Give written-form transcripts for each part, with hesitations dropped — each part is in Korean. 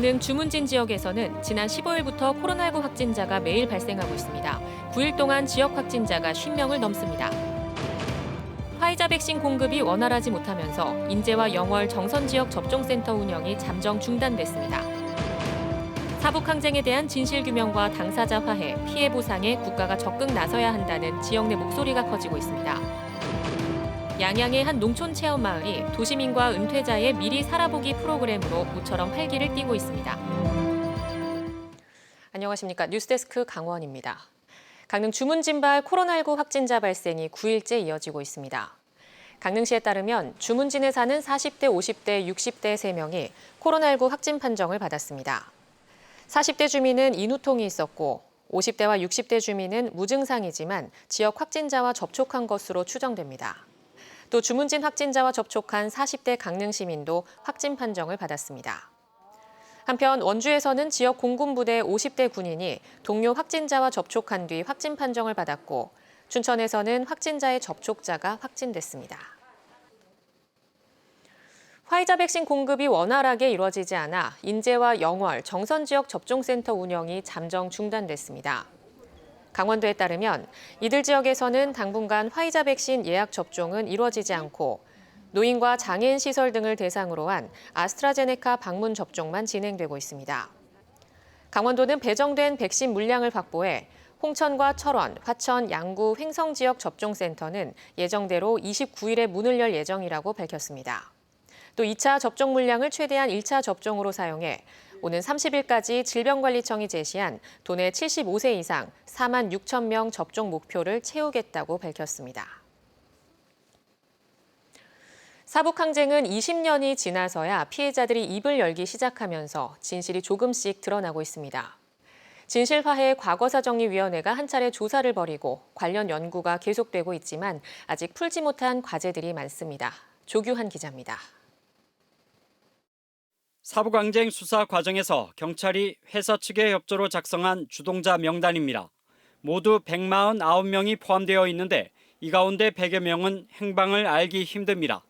강릉 주문진 지역에서는 지난 15일부터 코로나19 확진자가 매일 발생하고 있습니다. 9일 동안 지역 확진자가 50명을 넘습니다. 화이자 백신 공급이 원활하지 못하면서 인제와 영월 정선 지역 접종센터 운영이 잠정 중단됐습니다. 사북 항쟁에 대한 진실 규명과 당사자 화해, 피해 보상에 국가가 적극 나서야 한다는 지역 내 목소리가 커지고 있습니다. 양양의 한 농촌 체험 마을이 도시민과 은퇴자의 미리 살아보기 프로그램으로 모처럼 활기를 띠고 있습니다. 안녕하십니까. 뉴스데스크 강원입니다. 강릉 주문진발 코로나19 확진자 발생이 9일째 이어지고 있습니다. 강릉시에 따르면 주문진에 사는 40대, 50대, 60대 3명이 코로나19 확진 판정을 받았습니다. 40대 주민은 인후통이 있었고 50대와 60대 주민은 무증상이지만 지역 확진자와 접촉한 것으로 추정됩니다. 또 주문진 확진자와 접촉한 40대 강릉 시민도 확진 판정을 받았습니다. 한편 원주에서는 지역 공군부대 50대 군인이 동료 확진자와 접촉한 뒤 확진 판정을 받았고 춘천에서는 확진자의 접촉자가 확진됐습니다. 화이자 백신 공급이 원활하게 이루어지지 않아 인제와 영월, 정선 지역 접종센터 운영이 잠정 중단됐습니다. 강원도에 따르면 이들 지역에서는 당분간 화이자 백신 예약 접종은 이루어지지 않고 노인과 장애인 시설 등을 대상으로 한 아스트라제네카 방문 접종만 진행되고 있습니다. 강원도는 배정된 백신 물량을 확보해 홍천과 철원, 화천, 양구, 횡성 지역 접종센터는 예정대로 29일에 문을 열 예정이라고 밝혔습니다. 또 2차 접종 물량을 최대한 1차 접종으로 사용해 오는 30일까지 질병관리청이 제시한 도내 75세 이상 4만 6천 명 접종 목표를 채우겠다고 밝혔습니다. 사북 항쟁은 20년이 지나서야 피해자들이 입을 열기 시작하면서 진실이 조금씩 드러나고 있습니다. 진실화해 과거사정리위원회가 한 차례 조사를 벌이고 관련 연구가 계속되고 있지만 아직 풀지 못한 과제들이 많습니다. 조규환 기자입니다. 사북항쟁 수사 과정에서 경찰이 회사 측의 협조로 작성한 주동자 명단입니다. 모두 149명이 포함되어 있는데 이 가운데 100여 명은 행방을 알기 힘듭니다.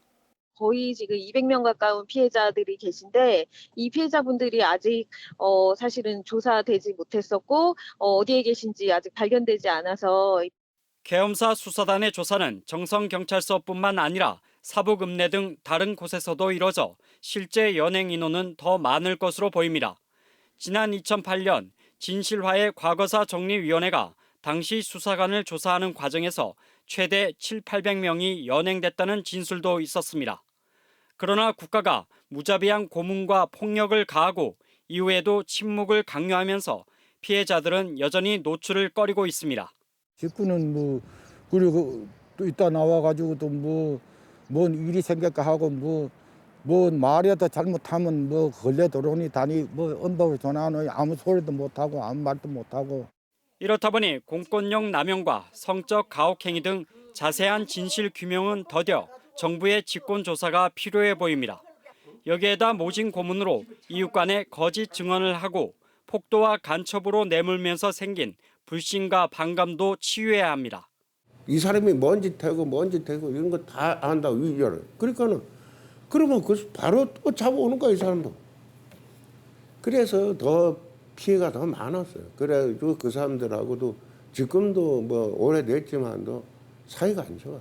거의 지금 200명 가까운 피해자들이 계신데 이 피해자분들이 아직 사실은 조사되지 못했었고 어디에 계신지 아직 발견되지 않아서 계엄사 수사단의 조사는 정성경찰서뿐만 아니라 사북읍내 등 다른 곳에서도 이뤄져 실제 연행 인원은 더 많을 것으로 보입니다. 지난 2008년 진실화해 과거사 정리위원회가 당시 수사관을 조사하는 과정에서 최대 700~800명이 연행됐다는 진술도 있었습니다. 그러나 국가가 무자비한 고문과 폭력을 가하고 이후에도 침묵을 강요하면서 피해자들은 여전히 노출을 꺼리고 있습니다. 직구는 그리고 또 이따 나와가지고 또 뭔 일이 생길까 하고 뭔 말이라도 잘못하면 걸려 들어오니 다니 언덕을 전화하는 아무 소리도 못하고 아무 말도 못하고. 이렇다 보니 공권력 남용과 성적 가혹 행위 등 자세한 진실 규명은 더뎌 정부의 직권 조사가 필요해 보입니다. 여기에다 모진 고문으로 이웃 간에 거짓 증언을 하고 폭도와 간첩으로 내몰면서 생긴 불신과 반감도 치유해야 합니다. 이 사람이 뭔 짓 하고 이런 거 다 안다고 위조를. 그러면 바로 또 잡아오는 거야 이 사람도. 그래서 더 피해가 더 많았어요. 그래가지고 그 사람들하고도 지금도 오래됐지만도 사이가 안 좋아.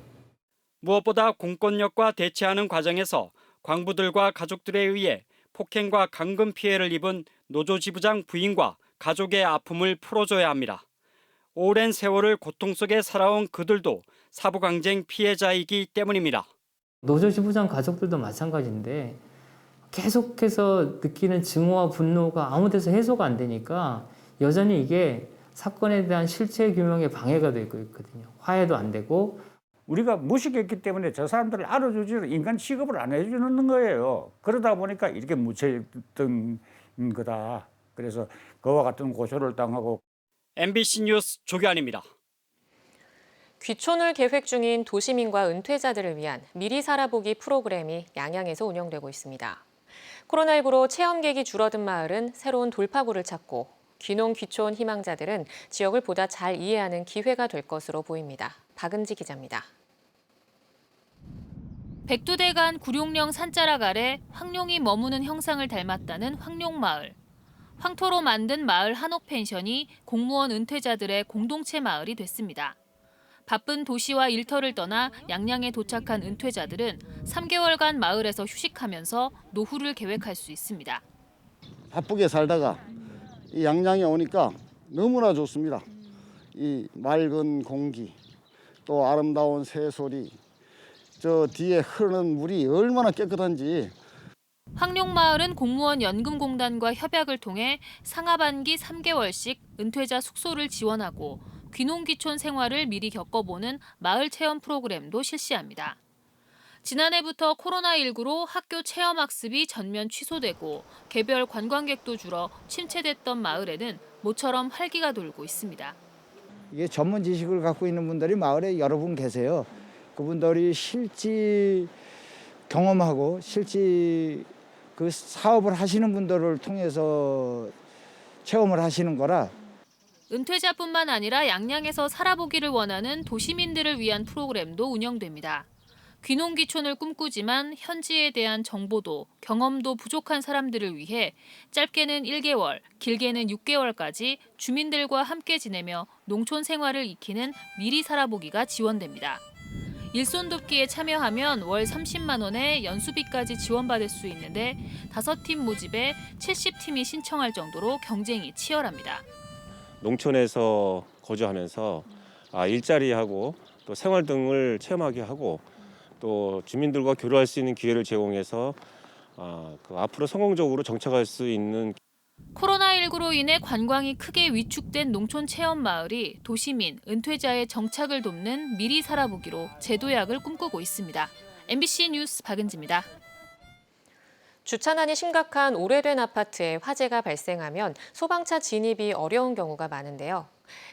무엇보다 공권력과 대치하는 과정에서 광부들과 가족들에 의해 폭행과 감금 피해를 입은 노조 지부장 부인과 가족의 아픔을 풀어줘야 합니다. 오랜 세월을 고통 속에 살아온 그들도 사북항쟁 피해자이기 때문입니다. 노조 지부장 가족들도 마찬가지인데 계속해서 느끼는 증오와 분노가 아무 데서 해소가 안 되니까 여전히 이게 사건에 대한 실체 규명에 방해가 되고 있거든요. 화해도 안 되고. 우리가 무식했기 때문에 저 사람들을 알아주지 인간 취급을 안 해주는 거예요. 그러다 보니까 이렇게 묻혀있던 거다. 그래서 그와 같은 고소를 당하고. MBC 뉴스 조규환입니다. 귀촌을 계획 중인 도시민과 은퇴자들을 위한 미리 살아보기 프로그램이 양양에서 운영되고 있습니다. 코로나19로 체험객이 줄어든 마을은 새로운 돌파구를 찾고 귀농 귀촌 희망자들은 지역을 보다 잘 이해하는 기회가 될 것으로 보입니다. 박은지 기자입니다. 백두대간 구룡령 산자락 아래 황룡이 머무는 형상을 닮았다는 황룡마을. 황토로 만든 마을 한옥펜션이 공무원 은퇴자들의 공동체 마을이 됐습니다. 바쁜 도시와 일터를 떠나 양양에 도착한 은퇴자들은 3개월간 마을에서 휴식하면서 노후를 계획할 수 있습니다. 바쁘게 살다가 이 양양에 오니까 너무나 좋습니다. 이 맑은 공기, 또 아름다운 새소리, 저 뒤에 흐르는 물이 얼마나 깨끗한지. 황룡마을은 공무원 연금공단과 협약을 통해 상하반기 3개월씩 은퇴자 숙소를 지원하고 귀농귀촌 생활을 미리 겪어보는 마을 체험 프로그램도 실시합니다. 지난해부터 코로나19로 학교 체험학습이 전면 취소되고 개별 관광객도 줄어 침체됐던 마을에는 모처럼 활기가 돌고 있습니다. 이게 전문 지식을 갖고 있는 분들이 마을에 여러 분 계세요. 그분들이 실제 경험하고 실제 그 사업을 하시는 분들을 통해서 체험을 하시는 거라. 은퇴자뿐만 아니라 양양에서 살아보기를 원하는 도시민들을 위한 프로그램도 운영됩니다. 귀농귀촌을 꿈꾸지만 현지에 대한 정보도 경험도 부족한 사람들을 위해 짧게는 1개월, 길게는 6개월까지 주민들과 함께 지내며 농촌 생활을 익히는 미리 살아보기가 지원됩니다. 일손 돕기에 참여하면 월 30만 원의 연수비까지 지원받을 수 있는데 5팀 모집에 70팀이 신청할 정도로 경쟁이 치열합니다. 농촌에서 거주하면서 일자리하고 또 생활 등을 체험하게 하고 또 주민들과 교류할 수 있는 기회를 제공해서 앞으로 성공적으로 정착할 수 있는. 코로나19로 인해 관광이 크게 위축된 농촌 체험 마을이 도시민, 은퇴자의 정착을 돕는 미리 살아보기로 재도약을 꿈꾸고 있습니다. MBC 뉴스 박은지입니다. 주차난이 심각한 오래된 아파트에 화재가 발생하면 소방차 진입이 어려운 경우가 많은데요.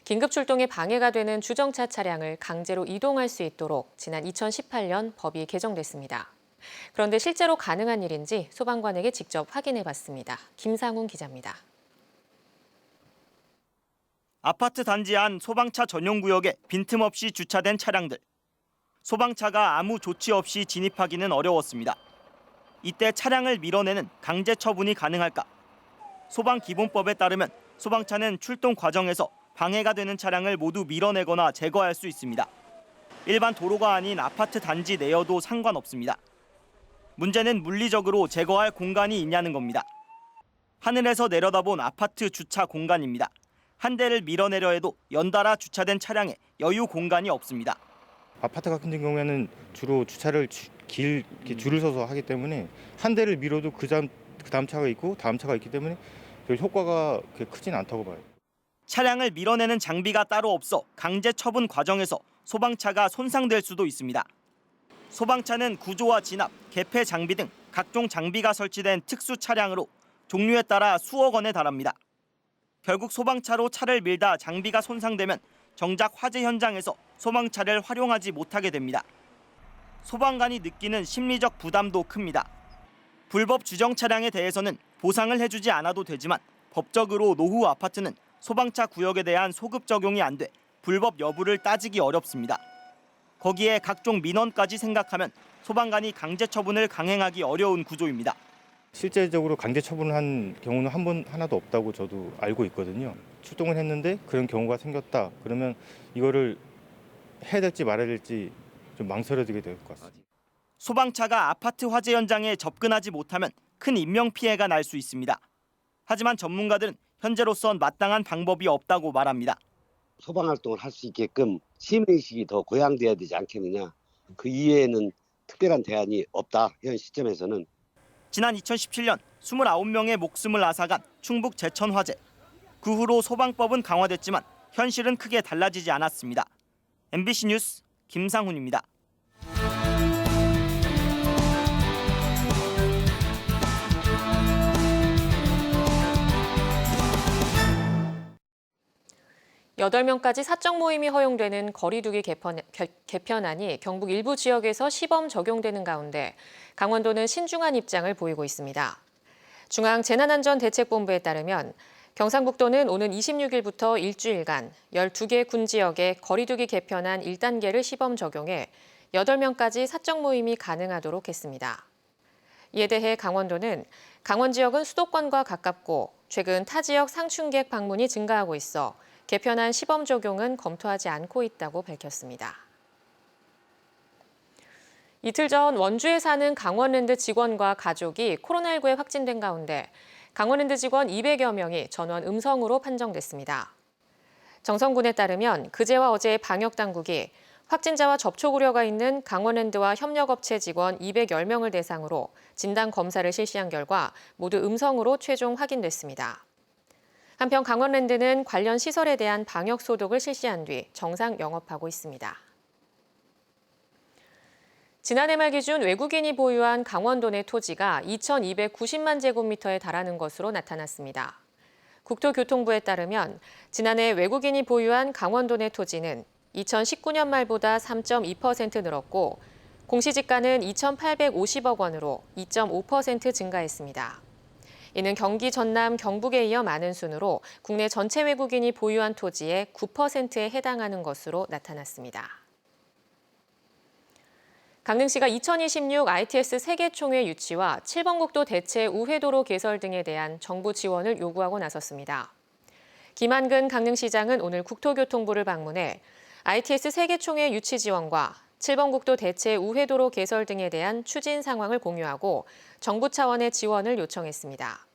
긴급 출동에 방해가 되는 주정차 차량을 강제로 이동할 수 있도록 지난 2018년 법이 개정됐습니다. 그런데 실제로 가능한 일인지 소방관에게 직접 확인해봤습니다. 김상훈 기자입니다. 아파트 단지 안 소방차 전용 구역에 빈틈없이 주차된 차량들. 소방차가 아무 조치 없이 진입하기는 어려웠습니다. 이때 차량을 밀어내는 강제 처분이 가능할까? 소방기본법에 따르면 소방차는 출동 과정에서 방해가 되는 차량을 모두 밀어내거나 제거할 수 있습니다. 일반 도로가 아닌 아파트 단지 내여도 상관없습니다. 문제는 물리적으로 제거할 공간이 있냐는 겁니다. 하늘에서 내려다본 아파트 주차 공간입니다. 한 대를 밀어내려 해도 연달아 주차된 차량에 여유 공간이 없습니다. 아파트 같은 경우에는 주로 주차를 길게 줄을 서서 하기 때문에 한 대를 밀어도 그 다음 차가 있고 다음 차가 있기 때문에 별 효과가 그렇게 크진 않다고 봐요. 차량을 밀어내는 장비가 따로 없어 강제 처분 과정에서 소방차가 손상될 수도 있습니다. 소방차는 구조와 진압, 개폐 장비 등 각종 장비가 설치된 특수 차량으로 종류에 따라 수억 원에 달합니다. 결국 소방차로 차를 밀다 장비가 손상되면 정작 화재 현장에서 소방차를 활용하지 못하게 됩니다. 소방관이 느끼는 심리적 부담도 큽니다. 불법 주정 차량에 대해서는 보상을 해주지 않아도 되지만 법적으로 노후 아파트는 소방차 구역에 대한 소급 적용이 안 돼 불법 여부를 따지기 어렵습니다. 거기에 각종 민원까지 생각하면 소방관이 강제 처분을 강행하기 어려운 구조입니다. 실제적으로 강제 처분을 한 경우는 하나도 없다고 저도 알고 있거든요. 출동을 했는데 그런 경우가 생겼다. 그러면 이거를 해야 될지 말아야 될지 좀 망설여지게 될 것 같습니다. 소방차가 아파트 화재 현장에 접근하지 못하면 큰 인명피해가 날 수 있습니다. 하지만 전문가들은 현재로선 마땅한 방법이 없다고 말합니다. 소방활동을 할 수 있게끔 시민의식이 더 고양돼야 되지 않겠느냐. 그 이외에는 특별한 대안이 없다. 현 시점에서는. 지난 2017년 29명의 목숨을 앗아간 충북 제천 화재. 그 후로 소방법은 강화됐지만 현실은 크게 달라지지 않았습니다. MBC 뉴스 김상훈입니다. 여덟 명까지 사적 모임이 허용되는 거리두기 개편안이 경북 일부 지역에서 시범 적용되는 가운데 강원도는 신중한 입장을 보이고 있습니다. 중앙재난안전대책본부에 따르면 경상북도는 오는 26일부터 일주일간 12개 군 지역에 거리두기 개편안 1단계를 시범 적용해 8명까지 사적 모임이 가능하도록 했습니다. 이에 대해 강원도는 강원 지역은 수도권과 가깝고 최근 타 지역 상춘객 방문이 증가하고 있어 개편안 시범 적용은 검토하지 않고 있다고 밝혔습니다. 이틀 전 원주에 사는 강원랜드 직원과 가족이 코로나19에 확진된 가운데 강원랜드 직원 200여 명이 전원 음성으로 판정됐습니다. 정성군에 따르면 그제와 어제 방역당국이 확진자와 접촉 우려가 있는 강원랜드와 협력업체 직원 210명을 대상으로 진단검사를 실시한 결과 모두 음성으로 최종 확인됐습니다. 한편 강원랜드는 관련 시설에 대한 방역 소독을 실시한 뒤 정상 영업하고 있습니다. 지난해 말 기준 외국인이 보유한 강원도 내 토지가 2,290만 제곱미터에 달하는 것으로 나타났습니다. 국토교통부에 따르면 지난해 외국인이 보유한 강원도 내 토지는 2019년 말보다 3.2% 늘었고 공시지가는 2,850억 원으로 2.5% 증가했습니다. 이는 경기 전남, 경북에 이어 많은 순으로 국내 전체 외국인이 보유한 토지의 9%에 해당하는 것으로 나타났습니다. 강릉시가 2026 ITS 세계총회 유치와 7번국도 대체 우회도로 개설 등에 대한 정부 지원을 요구하고 나섰습니다. 김한근 강릉시장은 오늘 국토교통부를 방문해 ITS 세계총회 유치 지원과 7번국도 대체 우회도로 개설 등에 대한 추진 상황을 공유하고 정부 차원의 지원을 요청했습니다.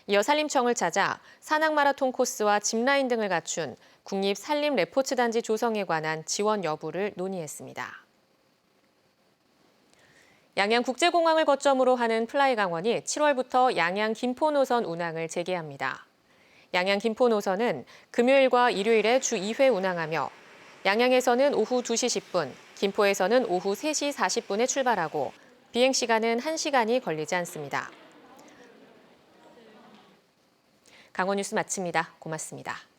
이어 산림청을 찾아 산악마라톤 코스와 짚라인 등을 갖춘 국립산림레포츠단지 조성에 관한 지원 여부를 논의했습니다. 양양국제공항을 거점으로 하는 플라이강원이 7월부터 양양 김포 노선 운항을 재개합니다. 양양 김포 노선은 금요일과 일요일에 주 2회 운항하며 양양에서는 오후 2시 10분, 김포에서는 오후 3시 40분에 출발하고 비행시간은 1시간이 걸리지 않습니다. 강원 뉴스 마칩니다. 고맙습니다.